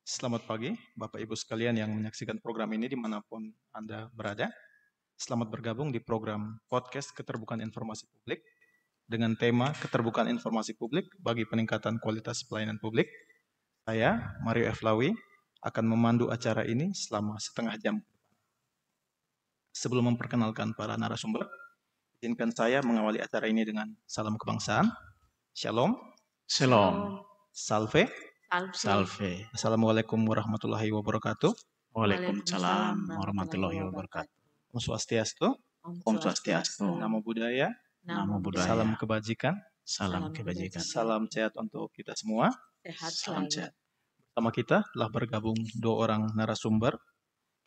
Selamat pagi, Bapak Ibu sekalian yang menyaksikan program ini dimanapun Anda berada. Selamat bergabung di program podcast Keterbukaan Informasi Publik dengan tema Keterbukaan Informasi Publik bagi peningkatan kualitas pelayanan publik. Saya, Mario F. Lawi, akan memandu acara ini selama setengah jam. Sebelum memperkenalkan para narasumber, izinkan saya mengawali acara ini dengan salam kebangsaan. Shalom, Shalom. salve, Salve. Assalamualaikum warahmatullahi wabarakatuh. Waalaikumsalam warahmatullahi wabarakatuh. Om Swastiastu, Om Swastiastu. Namo Buddhaya, Namo Buddhaya. salam kebajikan, Salam kebajikan. salam sehat untuk kita semua. Salam sehat. Bersama kita telah bergabung dua orang narasumber.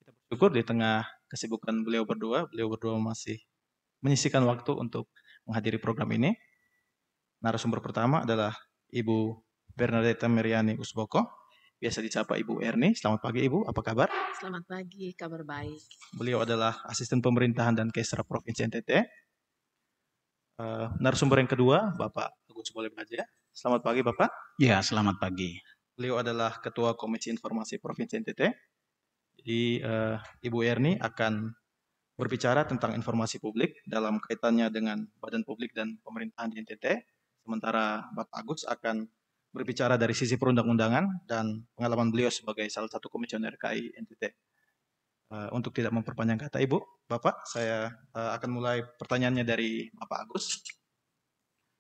Kita bersyukur di tengah kesibukan beliau berdua masih menyisihkan waktu untuk menghadiri program ini. Narasumber pertama adalah Ibu Bernadetta Meriani Usboko, biasa disapa Ibu Erni. Selamat pagi Ibu, apa kabar? Selamat pagi, kabar baik. Beliau adalah Asisten Pemerintahan dan Kesra Provinsi NTT. Narasumber yang kedua, Bapak Agus Boleh Baja. Selamat pagi Bapak. Ya, selamat pagi. Beliau adalah Ketua Komisi Informasi Provinsi NTT. Jadi Ibu Erni akan berbicara tentang informasi publik dalam kaitannya dengan badan publik dan pemerintahan di NTT. Sementara Bapak Agus akan berbicara dari sisi perundang-undangan dan pengalaman beliau sebagai salah satu komisioner KAI NTT. Untuk tidak memperpanjang kata Ibu, Bapak, saya akan mulai pertanyaannya dari Bapak Agus.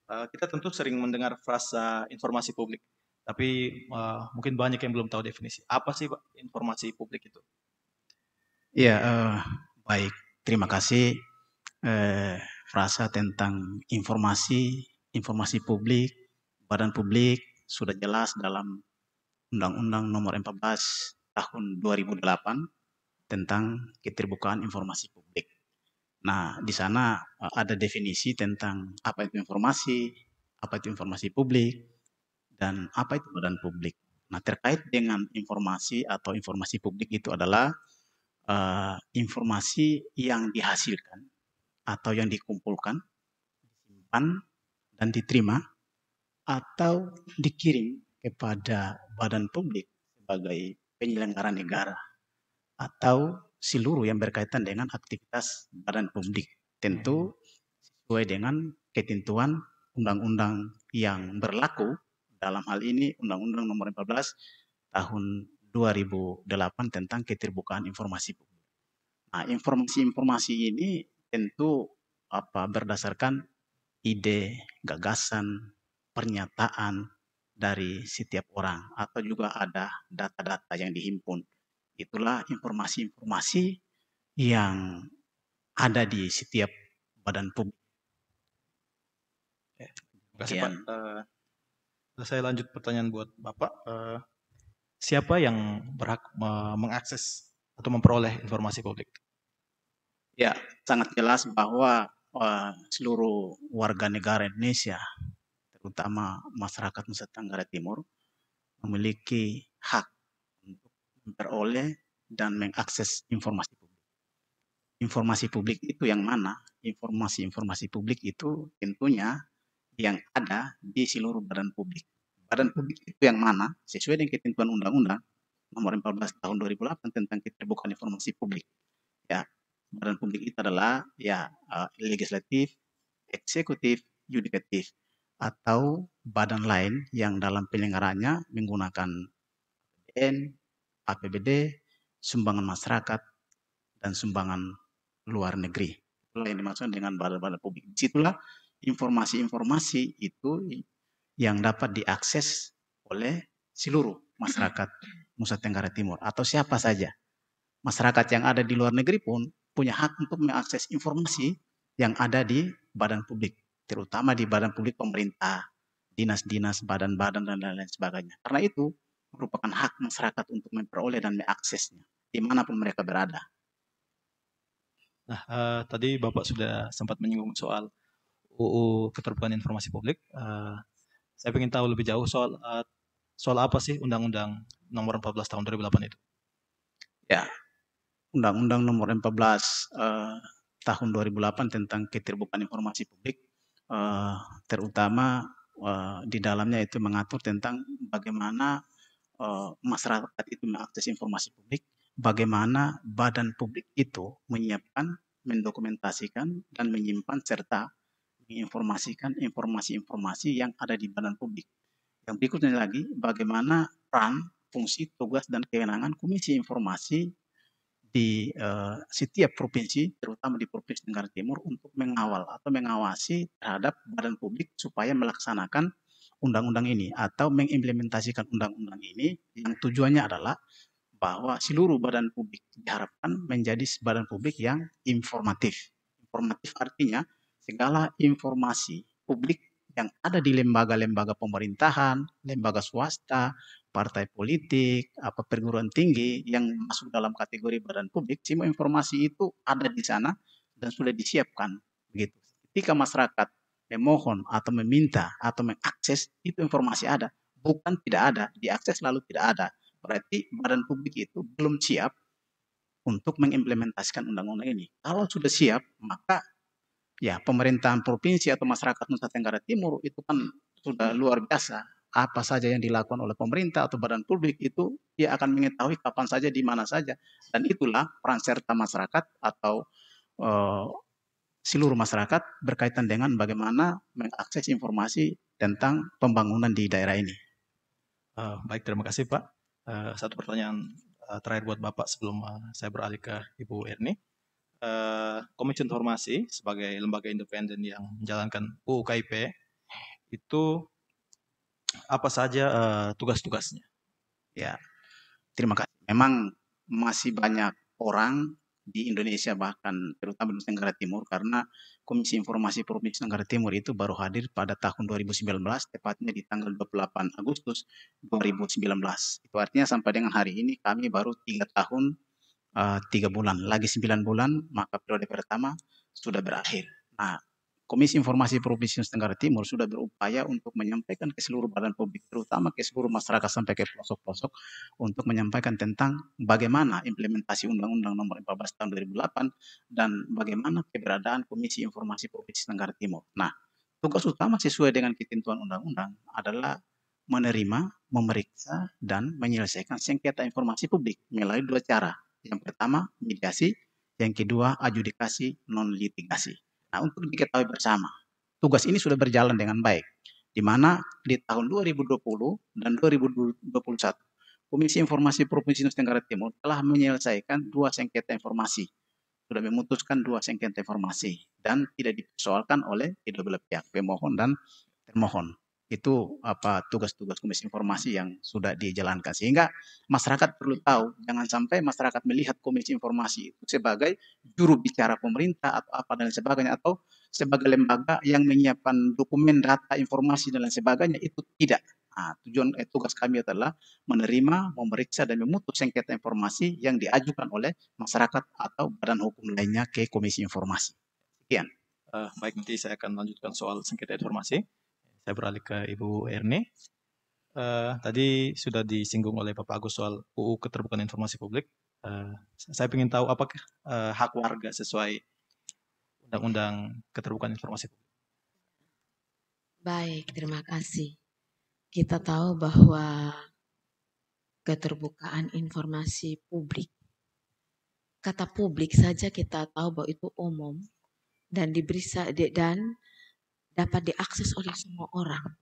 Kita tentu sering mendengar frasa informasi publik, tapi mungkin banyak yang belum tahu definisi. Apa sih Pak, informasi publik itu? Ya, baik. Terima kasih. Frasa tentang informasi publik, badan publik sudah jelas dalam Undang-Undang Nomor 14 Tahun 2008 tentang keterbukaan informasi publik. Nah, di sana ada definisi tentang apa itu informasi publik, dan apa itu badan publik. Nah, terkait dengan informasi atau informasi publik itu adalah informasi yang dihasilkan atau yang dikumpulkan, disimpan, dan diterima atau dikirim kepada badan publik sebagai penyelenggara negara atau seluruh yang berkaitan dengan aktivitas badan publik, tentu sesuai dengan ketentuan undang-undang yang berlaku, dalam hal ini Undang-Undang Nomor 14 Tahun 2008 tentang keterbukaan informasi publik. Nah, informasi-informasi ini tentu berdasarkan ide, gagasan, pernyataan dari setiap orang, atau juga ada data-data yang dihimpun. Itulah informasi-informasi yang ada di setiap badan publik. Terima kasih Pak. Saya lanjut pertanyaan buat Bapak. Siapa yang berhak mengakses atau memperoleh informasi publik? Ya, sangat jelas bahwa seluruh warga negara Indonesia, terutama masyarakat Nusa Tenggara Timur, memiliki hak untuk memperoleh dan mengakses informasi publik. Informasi publik itu yang mana? Informasi publik itu tentunya yang ada di seluruh badan publik. Badan publik itu yang mana? Sesuai dengan ketentuan Undang-Undang Nomor 14 Tahun 2008 tentang keterbukaan informasi publik. Ya, badan publik itu adalah legislatif, eksekutif, yudikatif, atau badan lain yang dalam penyelenggaraannya menggunakan APBN, APBD, sumbangan masyarakat, dan sumbangan luar negeri. Itulah yang dimaksud dengan badan-badan publik. Disitulah informasi-informasi itu yang dapat diakses oleh seluruh masyarakat Nusa Tenggara Timur atau siapa saja. Masyarakat yang ada di luar negeri pun punya hak untuk mengakses informasi yang ada di badan publik, terutama di badan publik pemerintah, dinas-dinas, badan-badan, dan lain-lain sebagainya. Karena itu merupakan hak masyarakat untuk memperoleh dan mengaksesnya dimanapun mereka berada. Nah, tadi Bapak sudah sempat menyinggung soal UU Keterbukaan Informasi Publik. Saya ingin tahu lebih jauh soal apa sih Undang-Undang Nomor 14 Tahun 2008 itu? Ya, Undang-Undang Nomor 14 Tahun 2008 tentang keterbukaan informasi publik, terutama di dalamnya itu mengatur tentang bagaimana masyarakat itu mengakses informasi publik, bagaimana badan publik itu menyiapkan, mendokumentasikan, dan menyimpan serta menginformasikan informasi-informasi yang ada di badan publik. Yang berikutnya lagi, bagaimana peran, fungsi, tugas, dan kewenangan Komisi Informasi di setiap provinsi, terutama di Provinsi Tenggara Timur, untuk mengawal atau mengawasi terhadap badan publik supaya melaksanakan undang-undang ini atau mengimplementasikan undang-undang ini, yang tujuannya adalah bahwa seluruh badan publik diharapkan menjadi badan publik yang informatif. Informatif artinya segala informasi publik yang ada di lembaga-lembaga pemerintahan, lembaga swasta, partai politik, apa perguruan tinggi yang masuk dalam kategori badan publik, semua informasi itu ada di sana dan sudah disiapkan. Begitu. Ketika masyarakat memohon atau meminta atau mengakses, itu informasi ada. Bukan tidak ada, diakses lalu tidak ada. Berarti badan publik itu belum siap untuk mengimplementasikan undang-undang ini. Kalau sudah siap, maka ya pemerintahan provinsi atau masyarakat Nusa Tenggara Timur itu kan sudah luar biasa. Apa saja yang dilakukan oleh pemerintah atau badan publik itu dia akan mengetahui kapan saja, di mana saja. Dan itulah peran serta masyarakat atau uh, seluruh masyarakat berkaitan dengan bagaimana mengakses informasi tentang pembangunan di daerah ini. Baik, terima kasih Pak. Satu pertanyaan terakhir buat Bapak sebelum saya beralih ke Ibu Erni. Komisi Informasi sebagai lembaga independen yang menjalankan UU KIP itu apa saja tugas-tugasnya? Ya, terima kasih. Memang masih banyak orang di Indonesia bahkan terutama di Nusa Tenggara Timur karena Komisi Informasi Provinsi Tenggara Timur itu baru hadir pada tahun 2019, tepatnya di tanggal 28 Agustus 2019. Itu artinya sampai dengan hari ini kami baru 3 tahun 3 bulan, lagi 9 bulan, maka periode pertama sudah berakhir. Nah, Komisi Informasi Provinsi Nusa Tenggara Timur sudah berupaya untuk menyampaikan ke seluruh badan publik, terutama ke seluruh masyarakat sampai ke pelosok-pelosok, untuk menyampaikan tentang bagaimana implementasi Undang-Undang Nomor 14 Tahun 2008 dan bagaimana keberadaan Komisi Informasi Provinsi Tenggara Timur. Nah, tugas utama sesuai dengan ketentuan undang-undang adalah menerima, memeriksa, dan menyelesaikan sengketa informasi publik melalui dua cara. Yang pertama, mediasi. Yang kedua, adjudikasi non-litigasi. Nah, untuk diketahui bersama, tugas ini sudah berjalan dengan baik, di mana di tahun 2020 dan 2021, Komisi Informasi Provinsi Nusa Tenggara Timur telah menyelesaikan 2 sengketa informasi, sudah memutuskan 2 sengketa informasi, dan tidak dipersoalkan oleh kedua belah pihak, pemohon dan termohon. Itu tugas-tugas Komisi Informasi yang sudah dijalankan. Sehingga masyarakat perlu tahu, jangan sampai masyarakat melihat Komisi Informasi itu sebagai juru bicara pemerintah atau apa dan sebagainya, atau sebagai lembaga yang menyiapkan dokumen, data, informasi dan lain sebagainya. Itu tidak. Nah, tugas kami adalah menerima, memeriksa dan memutus sengketa informasi yang diajukan oleh masyarakat atau badan hukum lainnya ke Komisi Informasi. Sekian. Baik, nanti saya akan lanjutkan soal sengketa informasi. Saya beralih ke Ibu Erni. Tadi sudah disinggung oleh Bapak Agus soal UU Keterbukaan Informasi Publik. Saya ingin tahu apakah hak warga sesuai Undang-Undang Keterbukaan Informasi Publik? Baik, terima kasih. Kita tahu bahwa keterbukaan informasi publik, kata publik saja kita tahu bahwa itu umum dan dan dapat diakses oleh semua orang.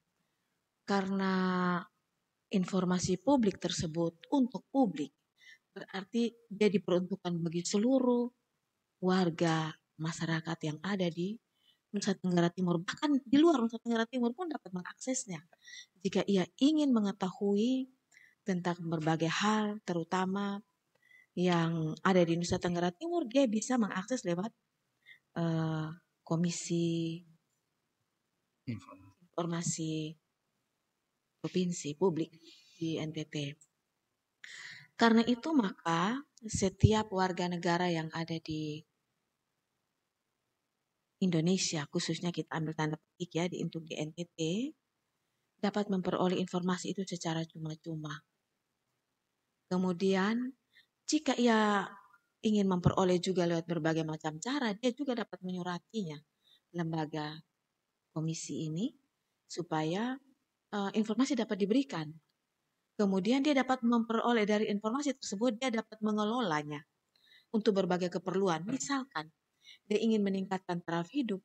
Karena informasi publik tersebut untuk publik, berarti dia diperuntukkan bagi seluruh warga masyarakat yang ada di Nusa Tenggara Timur, bahkan di luar Nusa Tenggara Timur pun dapat mengaksesnya. Jika ia ingin mengetahui tentang berbagai hal, terutama yang ada di Nusa Tenggara Timur, dia bisa mengakses lewat Komisi Informasi Provinsi Publik di NTT. Karena itu maka setiap warga negara yang ada di Indonesia, khususnya kita ambil tanda petik ya untuk di NTT, dapat memperoleh informasi itu secara cuma-cuma. Kemudian jika ia ingin memperoleh juga lewat berbagai macam cara, dia juga dapat menyuratinya lembaga komisi ini supaya informasi dapat diberikan Kemudian dia dapat memperoleh dari informasi tersebut, dia dapat mengelolanya untuk berbagai keperluan. Misalkan dia ingin meningkatkan taraf hidup,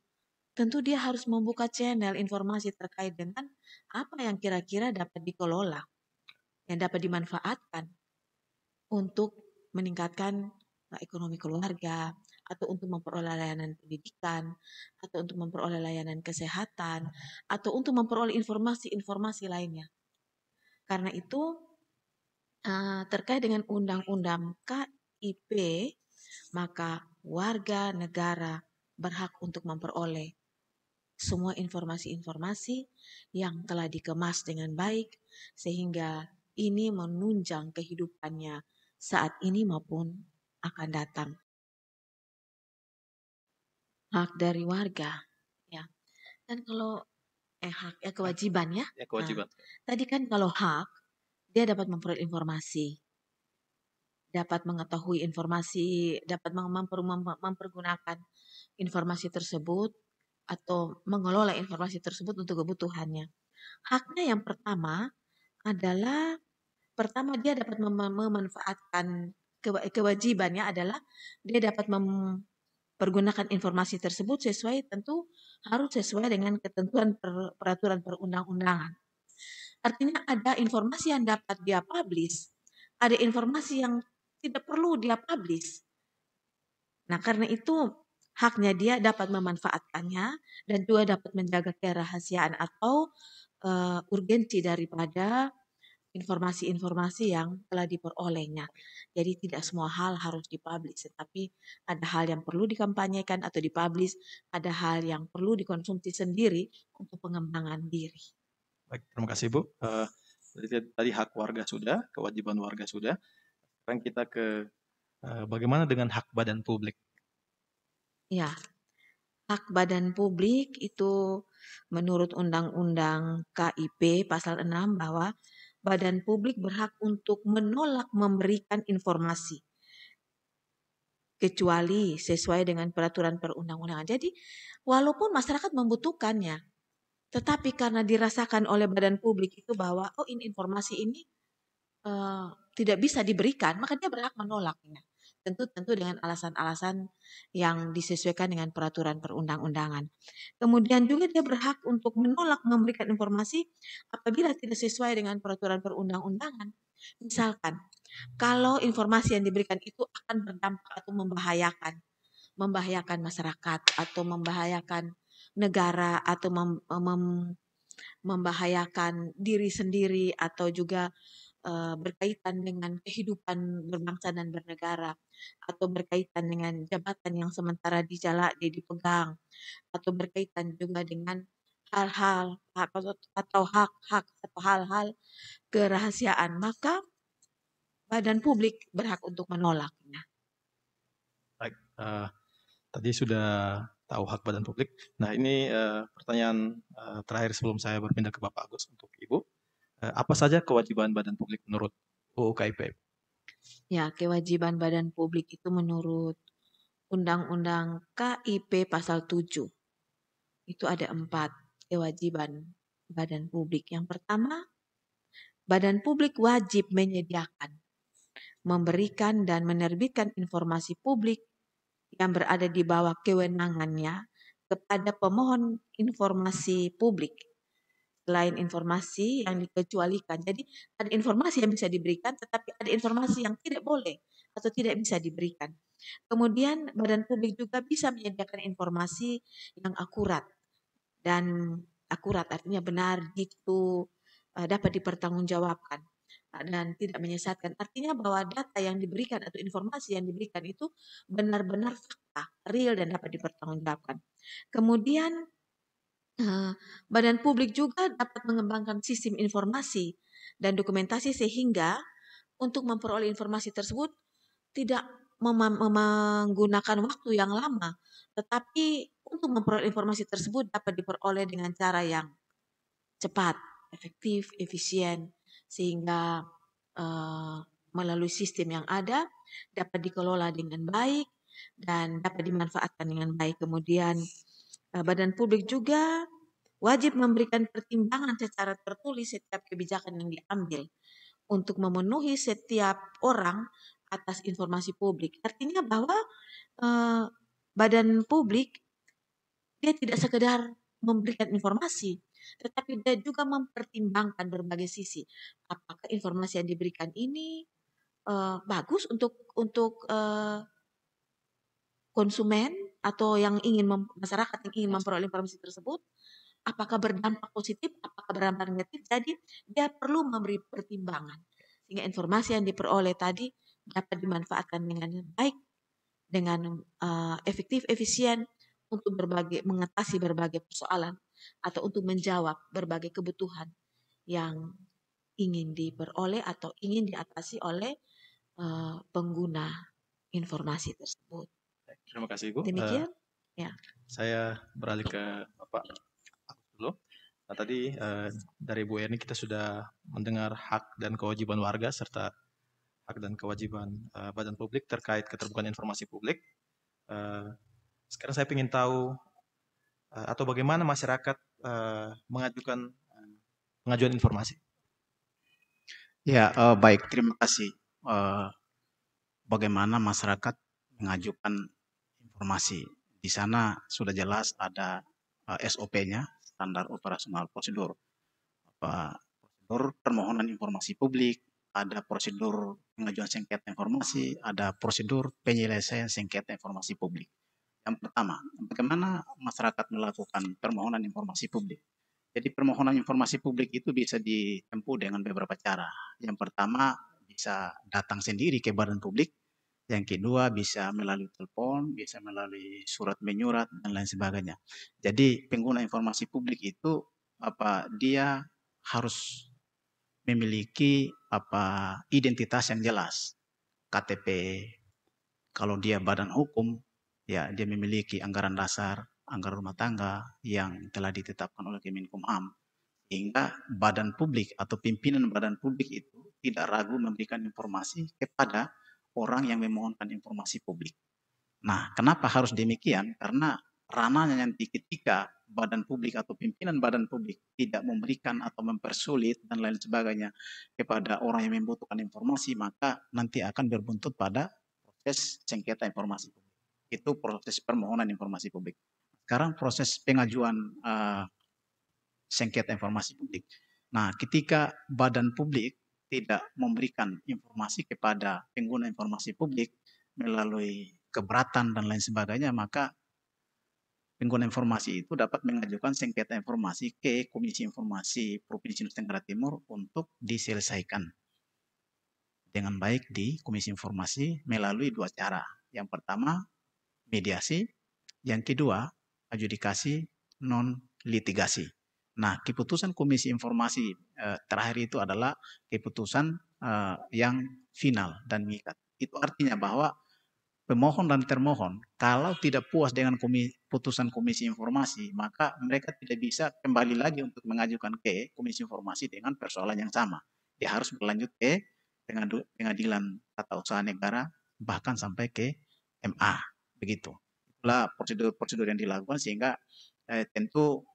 tentu dia harus membuka channel informasi terkait dengan apa yang kira-kira dapat dikelola, yang dapat dimanfaatkan untuk meningkatkan ekonomi keluarga, atau untuk memperoleh layanan pendidikan, atau untuk memperoleh layanan kesehatan, atau untuk memperoleh informasi-informasi lainnya. Karena itu terkait dengan Undang-Undang KIP, maka warga negara berhak untuk memperoleh semua informasi-informasi yang telah dikemas dengan baik, sehingga ini menunjang kehidupannya saat ini maupun akan datang. Hak dari warga, ya. Dan kalau hak kewajiban ya. Ya, kewajiban. Tadi kan kalau hak, dia dapat memperoleh informasi, dapat mengetahui informasi, dapat mempergunakan informasi tersebut atau mengelola informasi tersebut untuk kebutuhannya. Haknya yang pertama adalah dia dapat memanfaatkan kewajibannya adalah dia dapat mempergunakan informasi tersebut harus sesuai dengan ketentuan peraturan perundang-undangan. Artinya ada informasi yang dapat dia publish, ada informasi yang tidak perlu dia publish. Nah, karena itu haknya dia dapat memanfaatkannya dan juga dapat menjaga kerahasiaan atau urgensi daripada informasi-informasi yang telah diperolehnya. Jadi tidak semua hal harus dipublish, tetapi ada hal yang perlu dikampanyekan atau dipublish, ada hal yang perlu dikonsumsi sendiri untuk pengembangan diri. Baik, terima kasih Bu. Tadi hak warga sudah, kewajiban warga sudah. Sekarang kita ke bagaimana dengan hak badan publik? Ya, hak badan publik itu menurut Undang-Undang KIP pasal 6 bahwa badan publik berhak untuk menolak memberikan informasi kecuali sesuai dengan peraturan perundang-undangan. Jadi, walaupun masyarakat membutuhkannya, tetapi karena dirasakan oleh badan publik itu bahwa ini informasi ini tidak bisa diberikan, maka dia berhak menolaknya. Tentu dengan alasan-alasan yang disesuaikan dengan peraturan perundang-undangan. Kemudian juga dia berhak untuk menolak memberikan informasi apabila tidak sesuai dengan peraturan perundang-undangan. Misalkan, kalau informasi yang diberikan itu akan berdampak atau membahayakan masyarakat atau membahayakan negara atau membahayakan diri sendiri atau juga berkaitan dengan kehidupan berbangsa dan bernegara, atau berkaitan dengan jabatan yang sementara dipegang, atau berkaitan juga dengan hal-hal atau hak-hak atau hal-hal kerahasiaan, maka badan publik berhak untuk menolaknya. Baik, tadi sudah tahu hak badan publik. Nah, ini pertanyaan terakhir sebelum saya berpindah ke Bapak Agus untuk Ibu. Apa saja kewajiban badan publik menurut UU KIP? Ya, kewajiban badan publik itu menurut Undang-Undang KIP pasal 7. Itu ada 4 kewajiban badan publik. Yang pertama, badan publik wajib menyediakan, memberikan dan menerbitkan informasi publik yang berada di bawah kewenangannya kepada pemohon informasi publik. Selain informasi yang dikecualikan. Jadi ada informasi yang bisa diberikan, tetapi ada informasi yang tidak boleh atau tidak bisa diberikan. Kemudian badan publik juga bisa menyediakan informasi yang akurat. Dan akurat artinya benar, itu dapat dipertanggungjawabkan dan tidak menyesatkan. Artinya bahwa data yang diberikan atau informasi yang diberikan itu benar-benar fakta, real dan dapat dipertanggungjawabkan. Kemudian badan publik juga dapat mengembangkan sistem informasi dan dokumentasi sehingga untuk memperoleh informasi tersebut tidak menggunakan waktu yang lama, tetapi untuk memperoleh informasi tersebut dapat diperoleh dengan cara yang cepat, efektif, efisien, sehingga melalui sistem yang ada dapat dikelola dengan baik dan dapat dimanfaatkan dengan baik. Kemudian badan publik juga wajib memberikan pertimbangan secara tertulis setiap kebijakan yang diambil untuk memenuhi setiap orang atas informasi publik. Artinya bahwa badan publik dia tidak sekedar memberikan informasi, tetapi dia juga mempertimbangkan berbagai sisi. Apakah informasi yang diberikan ini bagus untuk konsumen atau yang ingin masyarakat yang ingin memperoleh informasi tersebut? Apakah berdampak positif, apakah berdampak negatif? Jadi dia perlu memberi pertimbangan sehingga informasi yang diperoleh tadi dapat dimanfaatkan dengan baik, dengan efektif, efisien untuk mengatasi berbagai persoalan atau untuk menjawab berbagai kebutuhan yang ingin diperoleh atau ingin diatasi oleh pengguna informasi tersebut. Terima kasih Ibu. Demikian, ya. Saya beralih ke Bapak dulu. Nah, tadi dari Bu Erni kita sudah mendengar hak dan kewajiban warga serta hak dan kewajiban badan publik terkait keterbukaan informasi publik. Sekarang saya ingin tahu atau bagaimana masyarakat mengajukan pengajuan informasi. Ya, baik, terima kasih. Bagaimana masyarakat mengajukan informasi? Di sana sudah jelas ada SOP-nya, standar operasional prosedur. Prosedur permohonan informasi publik, ada prosedur pengajuan sengketa informasi, ada prosedur penyelesaian sengketa informasi publik. Yang pertama, bagaimana masyarakat melakukan permohonan informasi publik? Jadi permohonan informasi publik itu bisa ditempuh dengan beberapa cara. Yang pertama, bisa datang sendiri ke badan publik. Yang kedua, bisa melalui telepon, bisa melalui surat menyurat, dan lain sebagainya. Jadi pengguna informasi publik itu dia harus memiliki identitas yang jelas. KTP, kalau dia badan hukum, ya dia memiliki anggaran dasar, anggaran rumah tangga yang telah ditetapkan oleh Kemenkumham, sehingga badan publik atau pimpinan badan publik itu tidak ragu memberikan informasi kepada orang yang memohonkan informasi publik. Nah, kenapa harus demikian? Karena ranahnya nanti ketika badan publik atau pimpinan badan publik tidak memberikan atau mempersulit dan lain sebagainya kepada orang yang membutuhkan informasi, maka nanti akan berbuntut pada proses sengketa informasi publik. Itu proses permohonan informasi publik. Sekarang proses pengajuan sengketa informasi publik. Nah, ketika badan publik tidak memberikan informasi kepada pengguna informasi publik melalui keberatan dan lain sebagainya, maka pengguna informasi itu dapat mengajukan sengketa informasi ke Komisi Informasi Provinsi Nusa Tenggara Timur untuk diselesaikan dengan baik di Komisi Informasi melalui dua cara. Yang pertama, mediasi. Yang kedua, adjudikasi non-litigasi. Nah, keputusan Komisi Informasi terakhir itu adalah keputusan yang final dan mengikat. Itu artinya bahwa pemohon dan termohon kalau tidak puas dengan putusan Komisi Informasi, maka mereka tidak bisa kembali lagi untuk mengajukan ke Komisi Informasi dengan persoalan yang sama. Dia harus berlanjut ke pengadilan tata usaha negara, bahkan sampai ke MA. Begitu. Itulah prosedur-prosedur yang dilakukan, sehingga tentu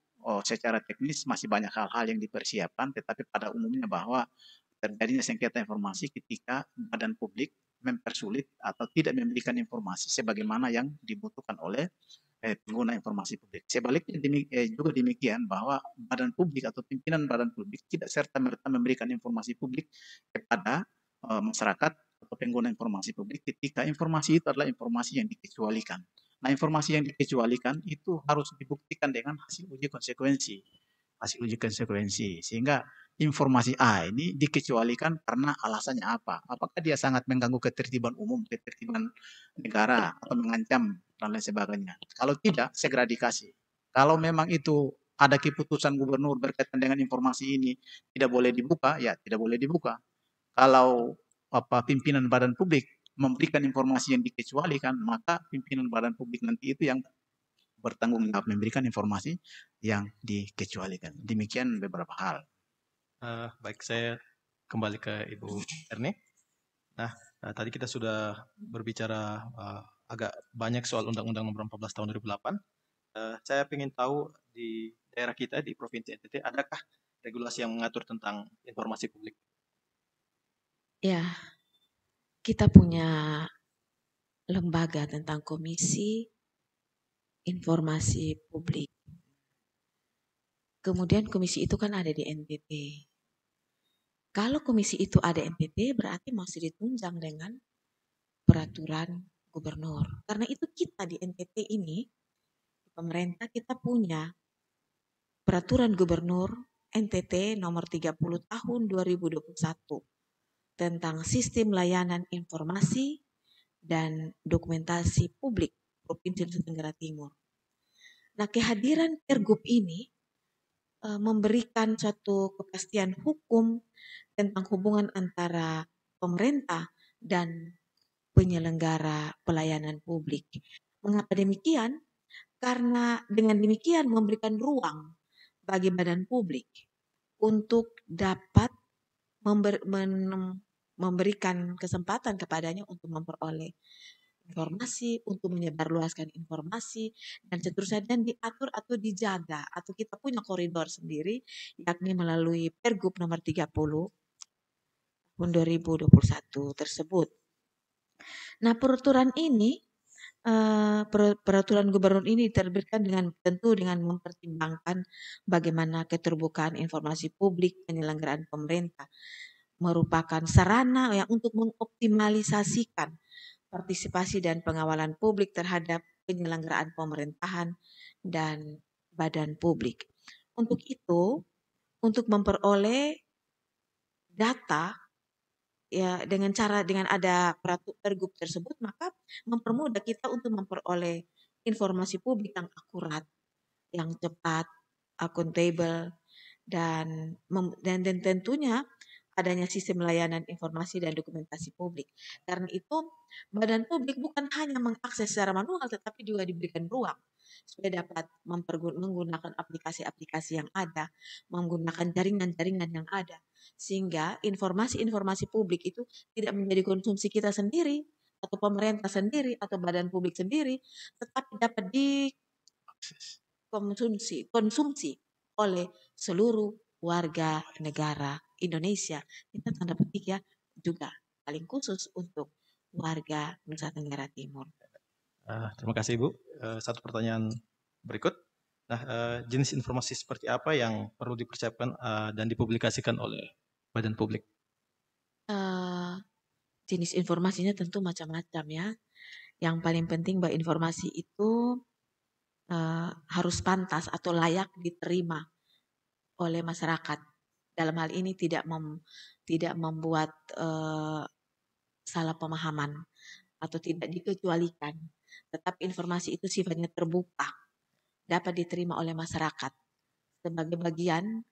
secara teknis masih banyak hal-hal yang dipersiapkan, tetapi pada umumnya bahwa terjadinya sengketa informasi ketika badan publik mempersulit atau tidak memberikan informasi sebagaimana yang dibutuhkan oleh pengguna informasi publik. Sebaliknya juga demikian, bahwa badan publik atau pimpinan badan publik tidak serta-merta memberikan informasi publik kepada masyarakat atau pengguna informasi publik ketika informasi itu adalah informasi yang dikecualikan. Nah, informasi yang dikecualikan itu harus dibuktikan dengan hasil uji konsekuensi. Sehingga informasi A ini dikecualikan karena alasannya apa? Apakah dia sangat mengganggu ketertiban umum, ketertiban negara, atau mengancam dan lain sebagainya. Kalau tidak, segera dikasih. Kalau memang itu ada keputusan gubernur berkaitan dengan informasi ini tidak boleh dibuka, ya tidak boleh dibuka. Kalau pimpinan badan publik memberikan informasi yang dikecualikan, maka pimpinan badan publik nanti itu yang bertanggung jawab memberikan informasi yang dikecualikan. Demikian beberapa hal. Baik, saya kembali ke Ibu Erni. Nah, tadi kita sudah berbicara agak banyak soal Undang-Undang Nomor 14 Tahun 2008. Saya ingin tahu di daerah kita di Provinsi NTT, adakah regulasi yang mengatur tentang informasi publik? Ya, kita punya lembaga tentang Komisi Informasi Publik. Kemudian komisi itu kan ada di NTT. Kalau komisi itu ada NTT berarti masih ditunjang dengan peraturan gubernur. Karena itu kita di NTT ini, pemerintah kita punya peraturan gubernur NTT nomor 30 tahun 2021 tentang sistem layanan informasi dan dokumentasi publik Provinsi Nusa Tenggara Timur. Nah, kehadiran Pergub ini memberikan suatu kepastian hukum tentang hubungan antara pemerintah dan penyelenggara pelayanan publik. Mengapa demikian? Karena dengan demikian memberikan ruang bagi badan publik untuk dapat memberikan kesempatan kepadanya untuk memperoleh informasi, untuk menyebarluaskan informasi, dan seterusnya, dan diatur atau dijaga, atau kita punya koridor sendiri, yakni melalui Pergub nomor 30 tahun 2021 tersebut. Nah, peraturan ini, peraturan gubernur ini diterbitkan tentu dengan mempertimbangkan bagaimana keterbukaan informasi publik penyelenggaraan pemerintah merupakan sarana yang untuk mengoptimalisasikan partisipasi dan pengawalan publik terhadap penyelenggaraan pemerintahan dan badan publik. Untuk itu, untuk memperoleh data ya dengan ada pergub tersebut, maka mempermudah kita untuk memperoleh informasi publik yang akurat, yang cepat, akuntabel, dan tentunya adanya sistem layanan informasi dan dokumentasi publik. Karena itu badan publik bukan hanya mengakses secara manual tetapi juga diberikan ruang supaya dapat menggunakan aplikasi-aplikasi yang ada, menggunakan jaringan-jaringan yang ada, sehingga informasi-informasi publik itu tidak menjadi konsumsi kita sendiri atau pemerintah sendiri atau badan publik sendiri, tetapi dapat konsumsi oleh seluruh warga negara Indonesia. Kita tanda petik ya, juga paling khusus untuk warga Nusa Tenggara Timur. Terima kasih Ibu. Satu pertanyaan berikut. Nah, jenis informasi seperti apa yang perlu dipersiapkan dan dipublikasikan oleh badan publik? Jenis informasinya tentu macam-macam ya. Yang paling penting bahwa informasi itu harus pantas atau layak diterima oleh masyarakat. Dalam hal ini tidak membuat salah pemahaman atau tidak dikecualikan. Tetapi informasi itu sifatnya terbuka, dapat diterima oleh masyarakat sebagai bagian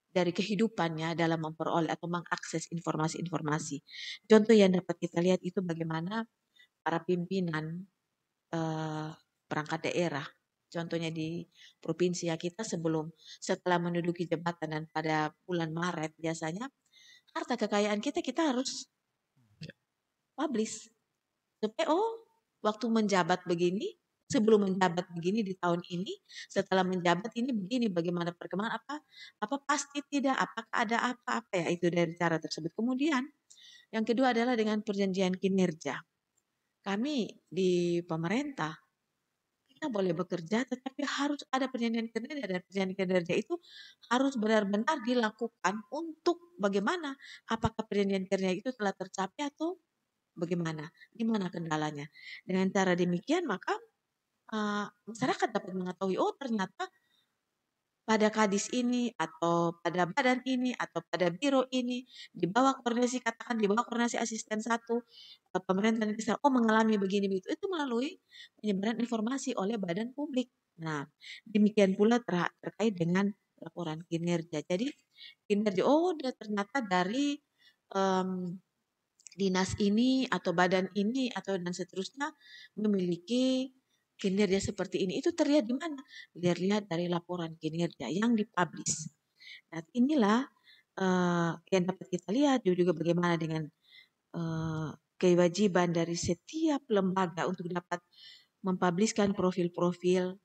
dari kehidupannya dalam memperoleh atau mengakses informasi-informasi. Contoh yang dapat kita lihat itu bagaimana para pimpinan perangkat daerah, contohnya di provinsi ya, kita setelah menduduki jabatan dan pada bulan Maret biasanya harta kekayaan kita harus publish supaya waktu menjabat begini, sebelum menjabat begini di tahun ini, setelah menjabat ini begini, bagaimana perkembangan apa pasti tidak, apakah ada apa ya, itu dari cara tersebut. Kemudian yang kedua adalah dengan perjanjian kinerja. Kami di pemerintah kita boleh bekerja tetapi harus ada perjanjian kinerja, dan perjanjian kinerja itu harus benar-benar dilakukan untuk bagaimana, apakah perjanjian kinerja itu telah tercapai atau bagaimana, di mana kendalanya. Dengan cara demikian maka masyarakat dapat mengetahui, ternyata pada kadis ini atau pada badan ini atau pada biro ini di bawah koordinasi asisten 1 pemerintah desa mengalami begini begitu, itu melalui penyebaran informasi oleh badan publik. Nah, demikian pula terkait dengan laporan kinerja. Jadi kinerja ternyata dari dinas ini atau badan ini atau dan seterusnya memiliki kinerja seperti ini. Itu terlihat di mana? Dilihat dari laporan kinerja yang dipublish. Nah, inilah yang dapat kita lihat juga bagaimana dengan kewajiban dari setiap lembaga untuk dapat mempublishkan profil-profil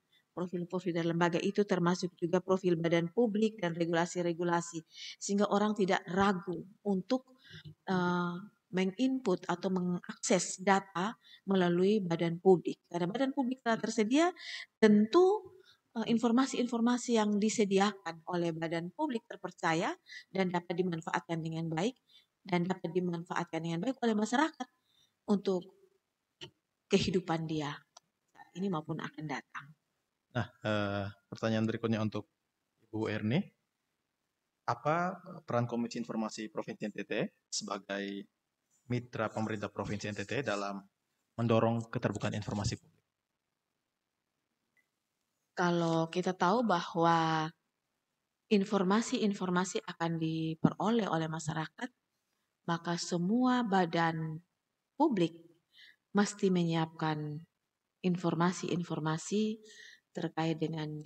dari lembaga itu, termasuk juga profil badan publik dan regulasi-regulasi, sehingga orang tidak ragu untuk menginput atau mengakses data melalui badan publik. Karena badan publik telah tersedia, tentu informasi-informasi yang disediakan oleh badan publik terpercaya dan dapat dimanfaatkan dengan baik oleh masyarakat untuk kehidupan dia saat ini maupun akan datang. Nah, pertanyaan berikutnya untuk Ibu Erni. Apa peran Komisi Informasi Provinsi NTT sebagai mitra pemerintah Provinsi NTT dalam mendorong keterbukaan informasi publik? Kalau kita tahu bahwa informasi-informasi akan diperoleh oleh masyarakat, maka semua badan publik mesti menyiapkan informasi-informasi terkait dengan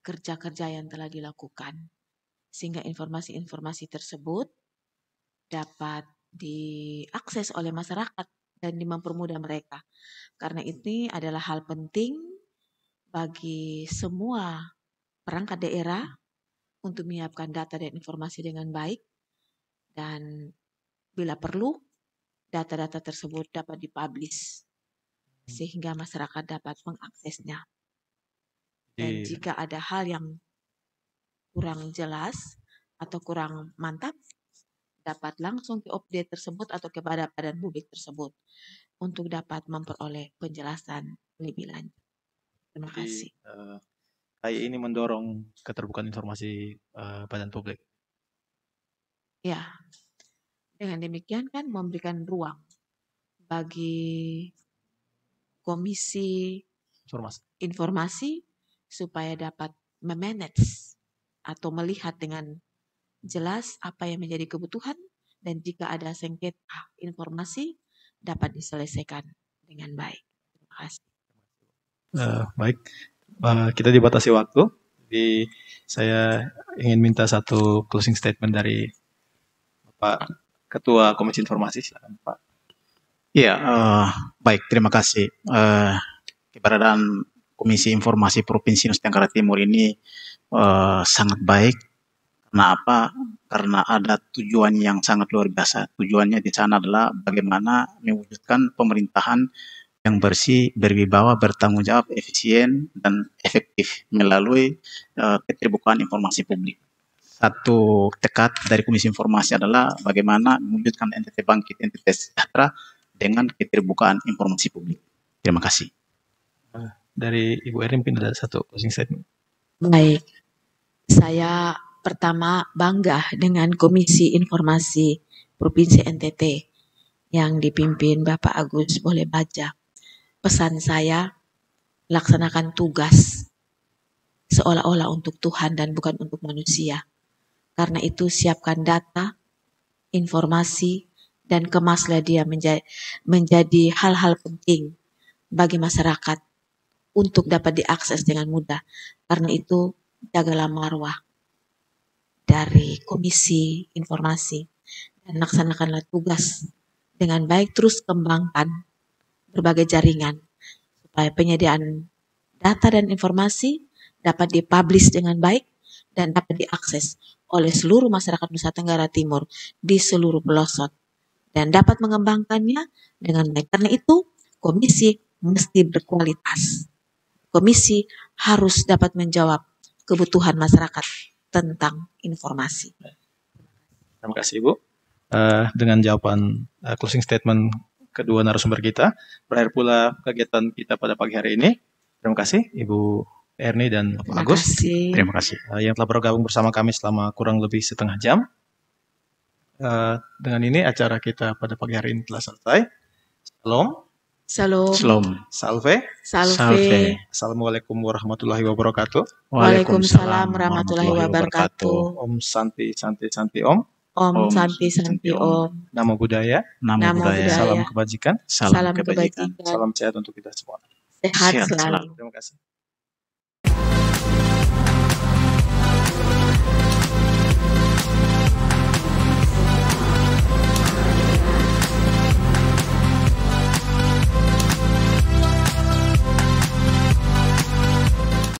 kerja-kerja yang telah dilakukan. Sehingga informasi-informasi tersebut dapat diakses oleh masyarakat dan mempermudah mereka. Karena ini adalah hal penting bagi semua perangkat daerah untuk menyiapkan data dan informasi dengan baik, dan bila perlu data-data tersebut dapat dipublish sehingga masyarakat dapat mengaksesnya. Dan jika ada hal yang kurang jelas atau kurang mantap, dapat langsung ke-update tersebut atau kepada badan publik tersebut untuk dapat memperoleh penjelasan lebih lanjut. Terima kasih. KAI ini mendorong keterbukaan informasi badan publik. Ya, dengan demikian kan memberikan ruang bagi Komisi Informasi supaya dapat memanage atau melihat dengan jelas apa yang menjadi kebutuhan, dan jika ada sengketa informasi dapat diselesaikan dengan baik. Terima kasih. Baik, kita dibatasi waktu, jadi saya ingin minta satu closing statement dari Pak Ketua Komisi Informasi. Silakan Pak. Ya, baik, terima kasih. Keberadaan Komisi Informasi Provinsi Nusa Tenggara Timur ini sangat baik. Karena apa? Karena ada tujuan yang sangat luar biasa. Tujuannya di sana adalah bagaimana mewujudkan pemerintahan yang bersih, berwibawa, bertanggung jawab, efisien, dan efektif melalui keterbukaan informasi publik. Satu tekad dari Komisi Informasi adalah bagaimana mewujudkan NTT Bangkit, NTT Sejahtera dengan keterbukaan informasi publik. Terima kasih. Dari Ibu Erin mungkin ada satu closing statement. Baik, saya pertama bangga dengan Komisi Informasi Provinsi NTT yang dipimpin Bapak Agus Boleh Baja. Pesan saya, laksanakan tugas seolah-olah untuk Tuhan dan bukan untuk manusia. Karena itu siapkan data, informasi, dan kemaslah dia menjadi hal-hal penting bagi masyarakat untuk dapat diakses dengan mudah. Karena itu jagalah marwah dari Komisi Informasi dan laksanakanlah tugas dengan baik. Terus kembangkan berbagai jaringan supaya penyediaan data dan informasi dapat dipublish dengan baik dan dapat diakses oleh seluruh masyarakat Nusa Tenggara Timur di seluruh pelosok dan dapat mengembangkannya dengan baik. Karena itu komisi mesti berkualitas. Komisi harus dapat menjawab kebutuhan masyarakat tentang informasi. Terima kasih Ibu. Dengan jawaban closing statement kedua narasumber kita, berakhir pula kegiatan kita pada pagi hari ini. Terima kasih Ibu Erni dan Bapak Agus. Terima kasih. Yang telah bergabung bersama kami selama kurang lebih setengah jam. Dengan ini acara kita pada pagi hari ini telah selesai. Salam. Salve. Assalamualaikum warahmatullahi wabarakatuh. Waalaikumsalam warahmatullahi wabarakatuh. Om Santi Santi Santi Om. Om Santi Santi Om. Namo Buddhaya. Salam kebajikan. Salam kebajikan. Salam sehat untuk kita semua. Sehat selalu. Terima kasih.